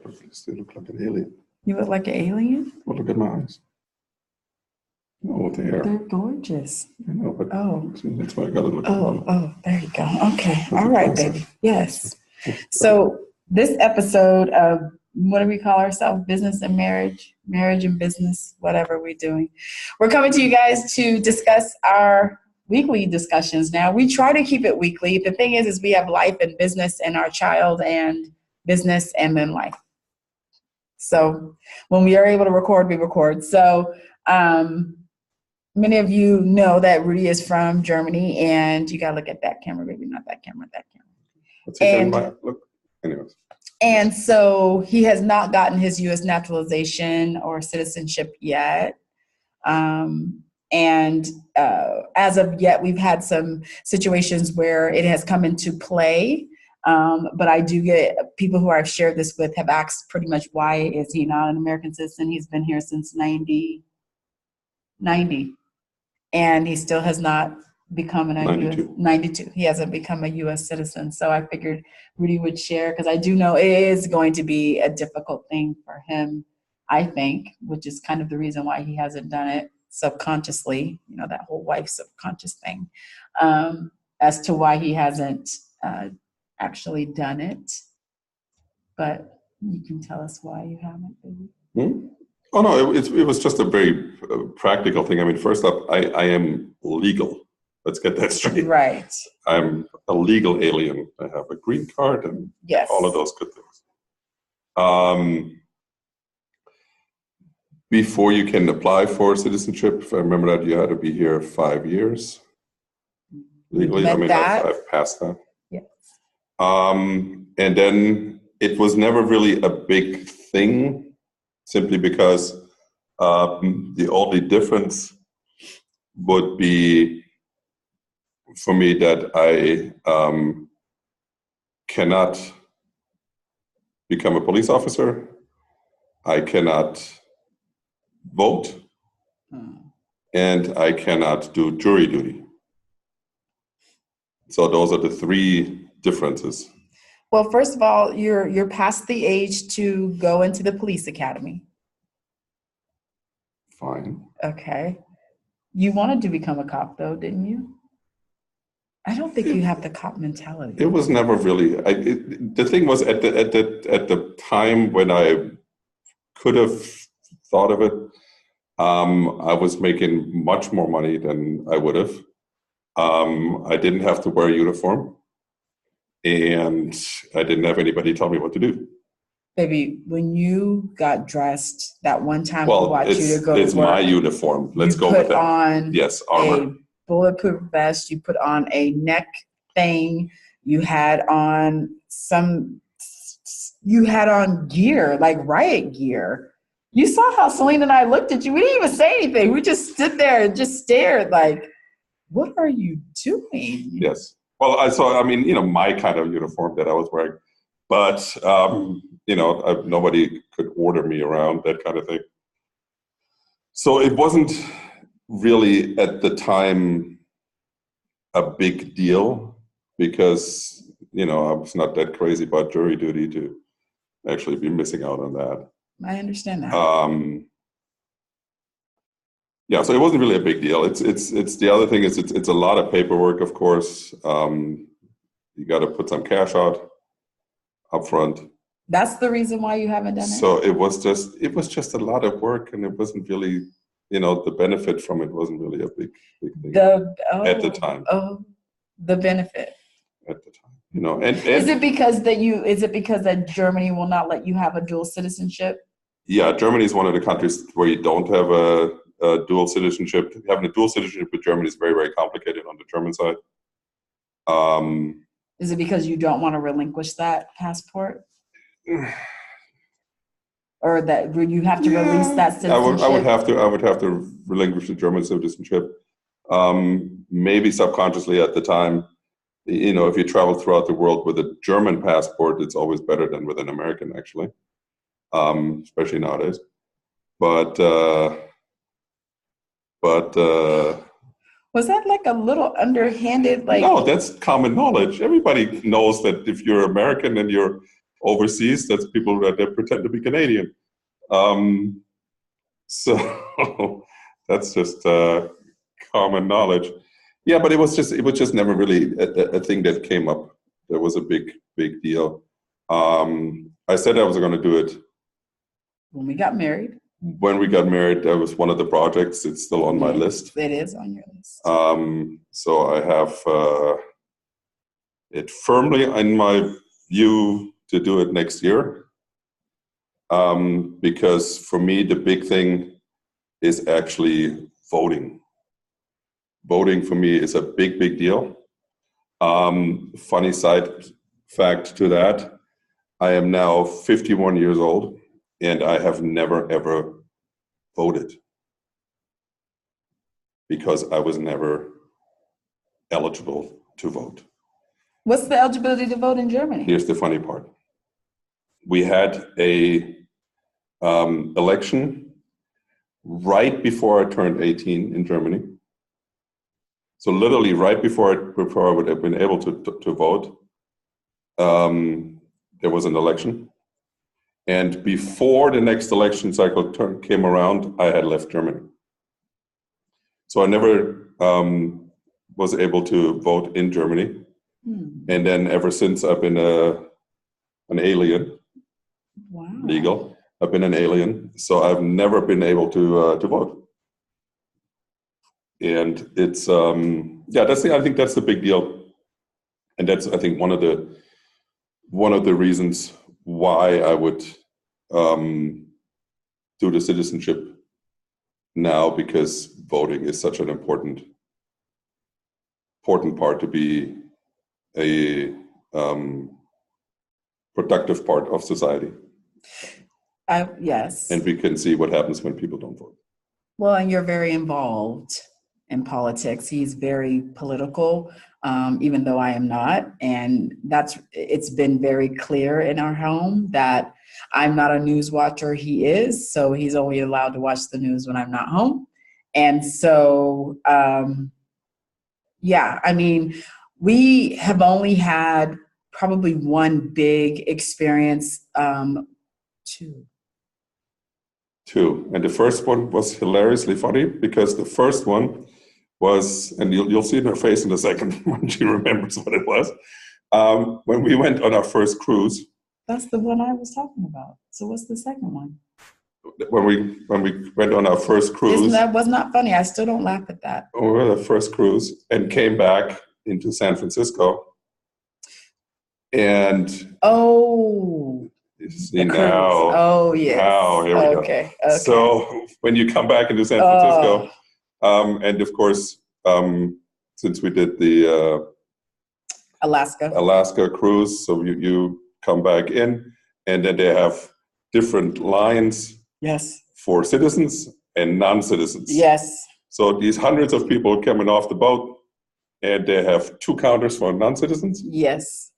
I still look like an alien. You look like an alien? Well, look at my eyes. Oh, they are. They're gorgeous. I know, but that's why I gotta look. There you go. Okay. That's All right, baby. Yes. So this episode of what do we call ourselves? Business and marriage, marriage and business, whatever we're doing. We're coming to you guys to discuss our weekly discussions. Now we try to keep it weekly. The thing is we have life and business and our child and business and then life. So when we are able to record, we record. So many of you know that Rudi is from Germany, and you gotta look at that camera, baby, not that camera, that camera. Look, anyways. And so he has not gotten his U.S. naturalization or citizenship yet. And as of yet, we've had some situations where it has come into play. But I do get people who I've shared this with have asked pretty much why is he not an American citizen? He's been here since 90. And he still has not become an 92. He hasn't become a U.S. citizen. So I figured Rudi would share because I do know it is going to be a difficult thing for him, I think, which is kind of the reason why he hasn't done it subconsciously, that whole wife subconscious thing, as to why he hasn't actually done it. But you can tell us why you haven't, baby. Oh, no, it was just a very practical thing. I mean, first up, I am legal. Let's get that straight. Right. I'm a legal alien. I have a green card and all of those good things. Before you can apply for citizenship, if I remember that, you had to be here 5 years legally. I mean, I've passed that. Yes. And then it was never really a big thing, simply because the only difference would be for me that I cannot become a police officer. I cannot vote, and I cannot do jury duty. So those are the three differences. Well, first of all, you're past the age to go into the police academy. Fine. Okay. You wanted to become a cop, though, didn't you? I don't think you have the cop mentality. It was never really. The thing was at the time when I could have thought of it, I was making much more money than I would have. I didn't have to wear a uniform, and I didn't have anybody tell me what to do. Baby, when you got dressed that one time we watched you to go to work, it's my uniform. Let's go with that. You put on armor. A bulletproof vest. You put on a neck thing. You had on gear, like riot gear. You saw how Celine and I looked at you. We didn't even say anything. We just stood there and just stared like, what are you doing? Yes. Well, I saw, my kind of uniform that I was wearing. But, nobody could order me around, that kind of thing. So it wasn't really at the time a big deal because, I was not that crazy about jury duty to actually be missing out on that. I understand that. So it wasn't really a big deal. It's the other thing is it's a lot of paperwork, of course. You got to put some cash out up front. That's the reason why you haven't done it? So it was just a lot of work, and it wasn't really, the benefit from it wasn't really a big thing at the time. Oh, the benefit. At the time, and is it because that Germany will not let you have a dual citizenship? Yeah, Germany is one of the countries where you don't have a dual citizenship. Having a dual citizenship with Germany is very, very complicated on the German side. Is it because you don't want to relinquish that passport? Or that you have to release that citizenship? I would have to relinquish the German citizenship. Maybe subconsciously at the time, if you travel throughout the world with a German passport, it's always better than with an American, actually, especially nowadays. But was that like a little underhanded? No, that's common knowledge. Everybody knows that if you're American and you're overseas. That's people that pretend to be Canadian. So that's just common knowledge. Yeah, but it was just never really a thing that came up. That was a big deal. I said I was going to do it when we got married. When we got married, that was one of the projects. It's still on my list. It is on your list. So I have it firmly in my view to do it next year. Because for me, the big thing is actually voting. Voting for me is a big deal. Funny side fact to that, I am now 51 years old and I have never ever voted because I was never eligible to vote. What's the eligibility to vote in Germany? Here's the funny part. We had a election right before I turned 18 in Germany. So literally right before I would have been able to vote, there was an election. And before the next election cycle came around, I had left Germany. So I never was able to vote in Germany. And then ever since I've been an alien, legal. I've been an alien, so I've never been able to vote. And it's I think that's the big deal, and that's I think one of the reasons why I would do the citizenship now, because voting is such an important part to be a productive part of society. Yes. And we can see what happens when people don't vote. Well, and you're very involved in politics. He's very political, even though I am not. And it's been very clear in our home that I'm not a news watcher. He is. So he's only allowed to watch the news when I'm not home. And so, we have only had probably one big experience, Two. And the first one was hilariously funny because the first one was, and you'll see in her face in a second when she remembers what it was, when we went on our first cruise. That's the one I was talking about. So what's the second one? When we went on our first cruise. That was not funny. I still don't laugh at that. We were on the first cruise and came back into San Francisco. And see now. Oh, yes. Now, here we go. Okay. So when you come back into San Francisco, and of course, since we did the Alaska cruise, so you come back in, and then they have different lines. Yes. For citizens and non-citizens. Yes. So these hundreds of people coming off the boat, and they have 2 counters for non-citizens. Yes.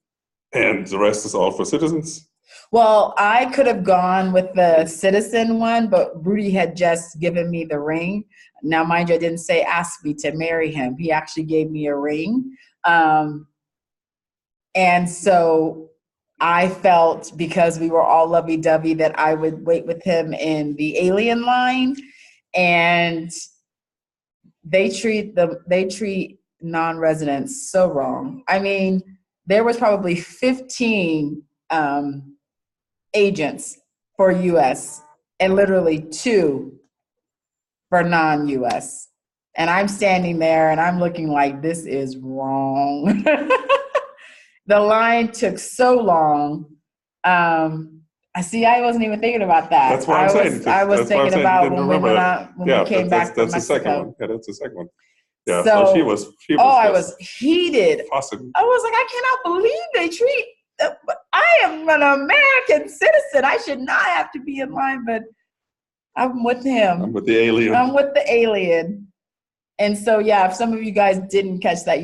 And the rest is all for citizens. Well, I could have gone with the citizen one, but Rudi had just given me the ring. Now, mind you, I didn't say ask me to marry him. He actually gave me a ring. And so I felt, because we were all lovey-dovey, that I would wait with him in the alien line. And they treat non-residents so wrong. I mean, there was probably 15 agents for U.S. and literally 2 for non-U.S. And I'm standing there and I'm looking like, this is wrong. The line took so long. I wasn't even thinking about that. That's what I'm saying. I was thinking about when we came back from Mexico. That's the second one. Yeah, that's the second one. Yeah, so she was. I was heated. Fussing. I was like, I cannot believe they treat. I am an American citizen. I should not have to be in line, but I'm with him. I'm with the alien. And so, yeah, if some of you guys didn't catch that,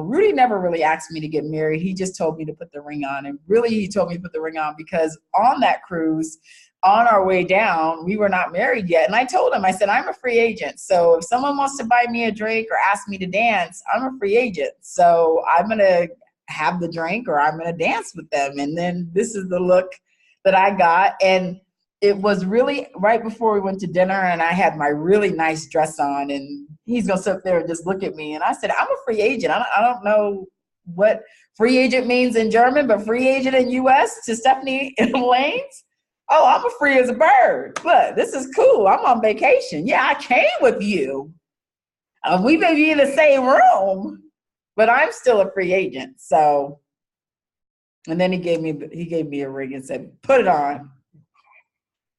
Rudi never really asked me to get married. He just told me to put the ring on. And really, he told me to put the ring on because on that cruise, on our way down, we were not married yet. And I told him, I said, I'm a free agent. So if someone wants to buy me a drink or ask me to dance, I'm a free agent. So I'm going to have the drink or I'm going to dance with them. And then this is the look that I got. And it was really right before we went to dinner, and I had my really nice dress on, and he's going to sit there and just look at me. And I said, I'm a free agent. I don't know what free agent means in German, but free agent in US to Stephanie and Laynes. Oh, I'm a free as a bird. Look, this is cool. I'm on vacation. Yeah, I came with you. We may be in the same room, but I'm still a free agent. So, and then he gave me a ring and said, put it on.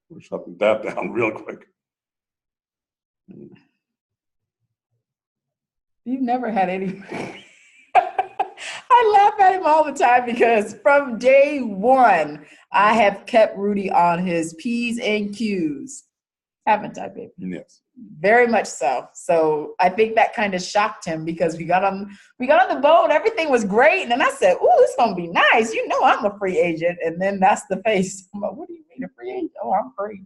We're shutting that down real quick. You've never had any. I laugh at him all the time because from day one, I have kept Rudi on his P's and Q's. Haven't I, baby? Yes. Very much so. So I think that kind of shocked him because we got on the boat, everything was great. And then I said, ooh, it's gonna be nice. You know I'm a free agent. And then that's the face. I'm like, what do you mean a free agent? Oh, I'm free.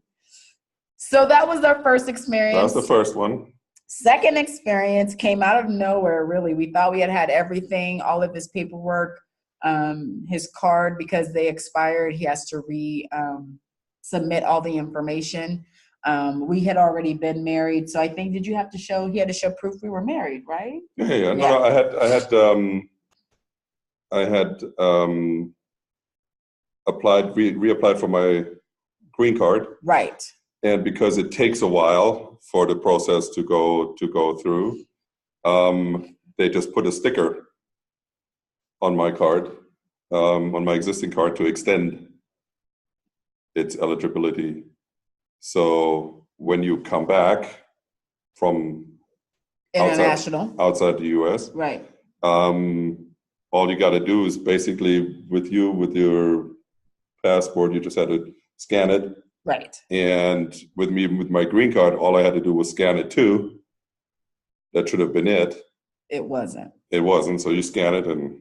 So that was our first experience. That was the first one. Second experience came out of nowhere, really. We thought we had everything, all of his paperwork, his card, because they expired. He has to submit all the information. We had already been married. So I think, he had to show proof we were married, right? Yeah. No, I had reapplied for my green card. Right. And because it takes a while for the process to go through, they just put a sticker on my card, on my existing card, to extend its eligibility. So when you come back from international outside the US, right, all you got to do is basically with your passport, you just had to scan it. Right. And with my green card, all I had to do was scan it too. That should have been it. It wasn't. It wasn't. So you scan it and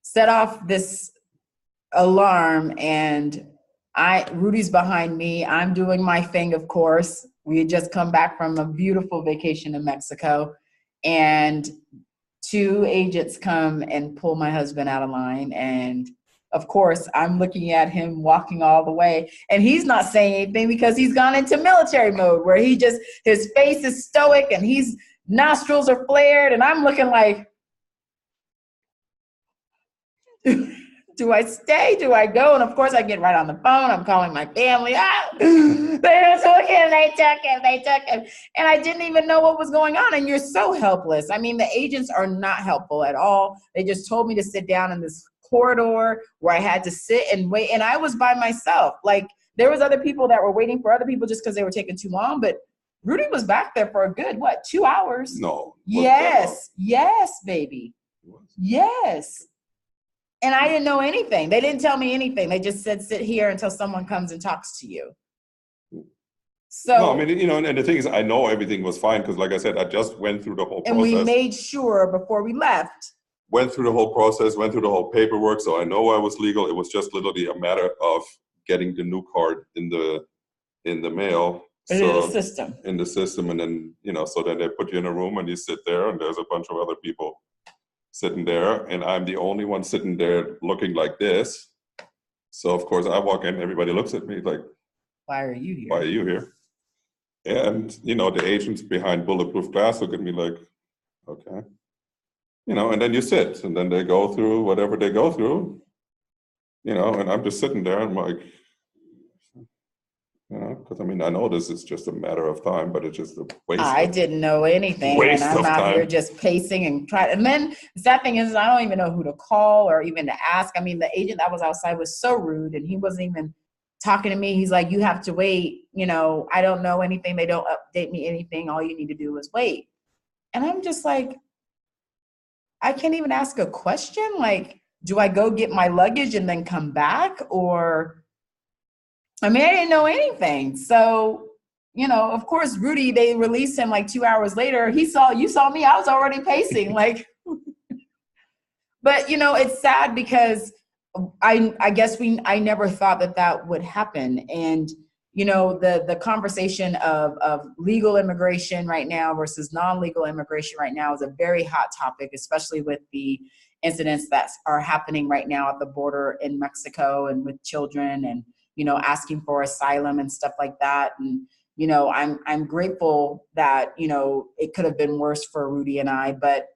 set off this alarm, and Rudi's behind me. I'm doing my thing, of course. We had just come back from a beautiful vacation in Mexico, and two agents come and pull my husband out of line. And of course, I'm looking at him walking all the way, and he's not saying anything because he's gone into military mode where his face is stoic and his nostrils are flared, and I'm looking like, do I stay? Do I go? And of course, I get right on the phone. I'm calling my family. They took him. And I didn't even know what was going on. And you're so helpless. I mean, the agents are not helpful at all. They just told me to sit down in this corridor where I had to sit and wait. And I was by myself. Like, there was other people that were waiting for other people just because they were taking too long. But Rudi was back there for a good, 2 hours? No. Yes, baby. Yes. And I didn't know anything. They didn't tell me anything. They just said, sit here until someone comes and talks to you. So, no, I mean, and the thing is, I know everything was fine because, like I said, I just went through the whole process. And we made sure before we left. Went through the whole process, went through the whole paperwork, so I know I was legal. It was just literally a matter of getting the new card in the mail. In the system, and then, so then they put you in a room and you sit there, and there's a bunch of other people sitting there, and I'm the only one sitting there looking like this. So of course I walk in, everybody looks at me like, why are you here? Why are you here? And the agents behind bulletproof glass look at me like, okay. And then you sit, and then they go through whatever they go through, and I'm just sitting there, and I'm like, because I know this is just a matter of time, but it's just a waste. I didn't know anything, and I'm out here just pacing and trying. And then the sad thing is, I don't even know who to call or even to ask. I mean, the agent that was outside was so rude, and he wasn't even talking to me. He's like, "You have to wait. I don't know anything. They don't update me anything. All you need to do is wait." And I'm just like, I can't even ask a question. Like, do I go get my luggage and then come back, or? I mean, I didn't know anything. So, of course, Rudi, they released him like 2 hours later. You saw me, I was already pacing. Like, but, it's sad because I guess I never thought that would happen. And, the conversation of legal immigration right now versus non-legal immigration right now is a very hot topic, especially with the incidents that are happening right now at the border in Mexico and with children and, asking for asylum and stuff like that. And, I'm grateful that, it could have been worse for Rudi and I, but,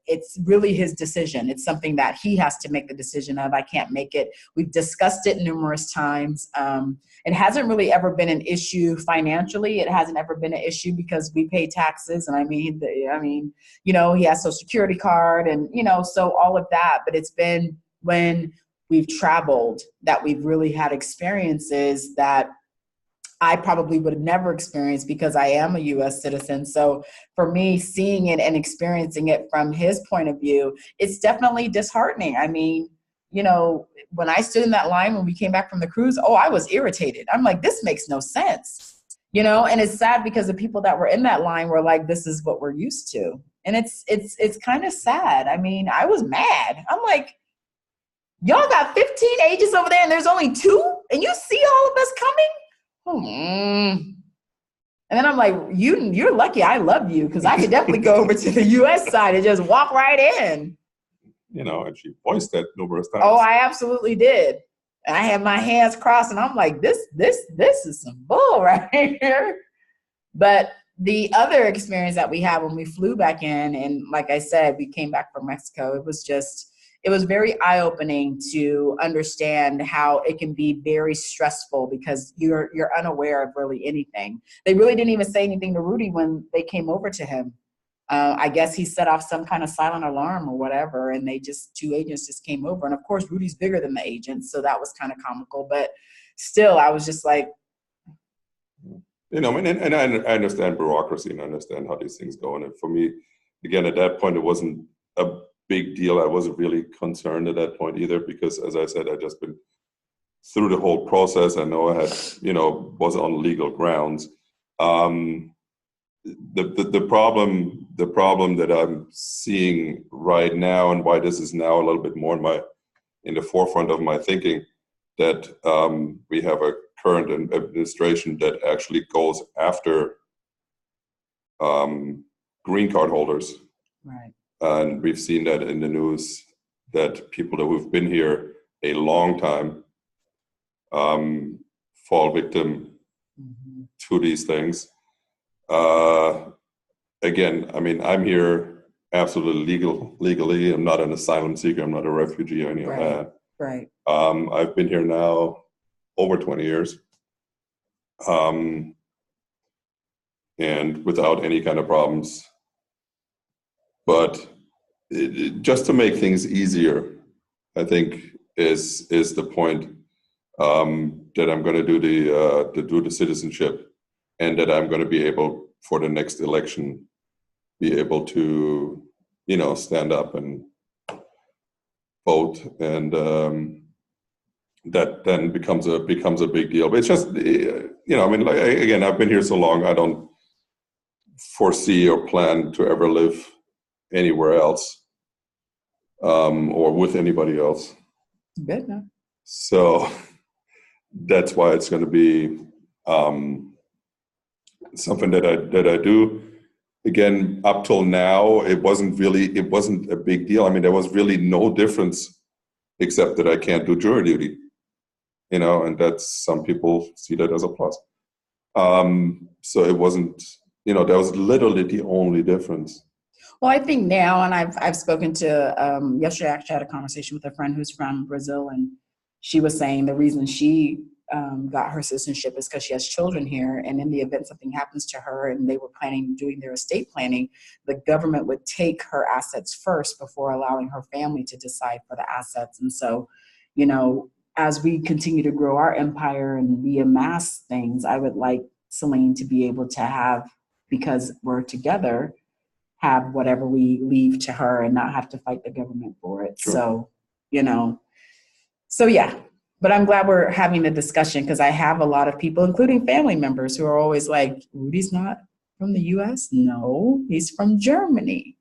it's really his decision. It's something that he has to make the decision of. I can't make it. We've discussed it numerous times. It hasn't really ever been an issue financially. It hasn't ever been an issue because we pay taxes. And he has Social Security card and, so all of that. But it's been when we've traveled that we've really had experiences that I probably would have never experienced because I am a U.S. citizen. So for me, seeing it and experiencing it from his point of view, it's definitely disheartening. I mean, when I stood in that line when we came back from the cruise, I was irritated. I'm like, this makes no sense, and it's sad because the people that were in that line were like, this is what we're used to. And it's kind of sad. I mean, I was mad. I'm like, y'all got 15 agents over there and there's only 2 and you see all of us coming? And then I'm like, you're lucky I love you because I could definitely go over to the U.S. side and just walk right in. And she voiced that numerous times. Oh, I absolutely did. And I had my hands crossed and I'm like, this is some bull right here. But the other experience that we had when we flew back in, and like I said, we came back from Mexico, it was very eye-opening to understand how it can be very stressful because you're unaware of really anything. They really didn't even say anything to Rudi when they came over to him. I guess he set off some kind of silent alarm or whatever, and 2 agents just came over. And of course, Rudi's bigger than the agents, so that was kind of comical. But still, I was just like, and I understand bureaucracy and I understand how these things go. And for me, again, at that point, it wasn't a big deal. I wasn't really concerned at that point either because, as I said, I'd just been through the whole process. I know I had, was on legal grounds. The problem that I'm seeing right now, and why this is now a little bit more in the forefront of my thinking, that we have a current administration that actually goes after green card holders. Right. And we've seen that in the news that people who've been here a long time fall victim to these things. Again, I mean, I'm here absolutely legally. I'm not an asylum seeker. I'm not a refugee or any of that. Right. I've been here now over 20 years, and without any kind of problems. But just to make things easier, I think is the point that I'm going to do the citizenship, and that I'm going to be able for the next election be able to stand up and vote, and that then becomes a big deal. But it's just I mean, like, again, I've been here so long, I don't foresee or plan to ever live anywhere else or with anybody else. Good enough. So that's why it's going to be something that I do. Again, up till now, it wasn't a big deal. I mean, there was really no difference except that I can't do jury duty, and that's, some people see that as a plus. So it wasn't, that was literally the only difference. Well, I think now, and I've spoken to, yesterday I actually had a conversation with a friend who's from Brazil, and she was saying the reason she got her citizenship is because she has children here, and in the event something happens to her and they were doing their estate planning, the government would take her assets first before allowing her family to decide for the assets. And so, as we continue to grow our empire and we amass things, I would like Celine to be able to have, because we're together, have whatever we leave to her and not have to fight the government for it. Sure. So yeah. But I'm glad we're having the discussion, because I have a lot of people, including family members, who are always like, Rudi's not from the U.S.? No, he's from Germany.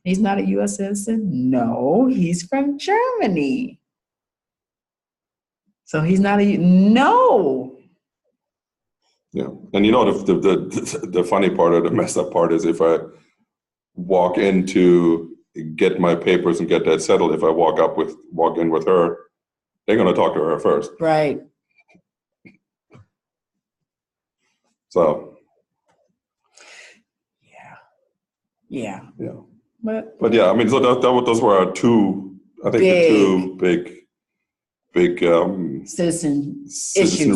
He's not a U.S. citizen? No, he's from Germany. So he's not no. Yeah, and the funny part or the messed up part is if I walk into get my papers and get that settled, if I walk in with her, they're going to talk to her first. Right. So. Yeah. But yeah, I mean, so those were our two, I think the two big citizen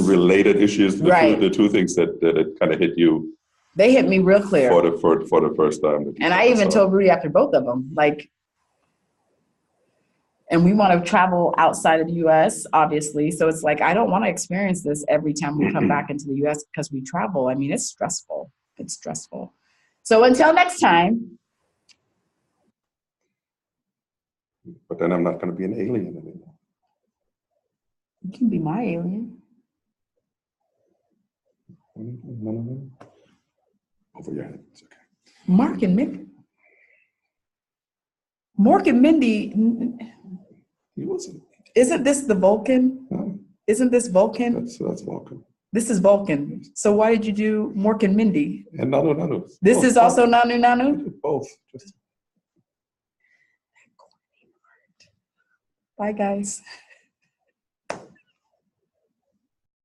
related issues. The two things that it kind of hit you. They hit me real clear for the first time. And I even told Rudi after both of them, like, and we want to travel outside of the U.S., obviously. So it's like, I don't want to experience this every time we come back into the U.S. because we travel. I mean, it's stressful. It's stressful. So until next time. But then I'm not going to be an alien anymore. You can be my alien. No. Over your head. It's okay. Mark and Mindy. He wasn't. Isn't this the Vulcan? No. Isn't this Vulcan? That's Vulcan. This is Vulcan. So why did you do Mork and Mindy? And Nanu. This is also Nanu? Both. Just. Bye, guys.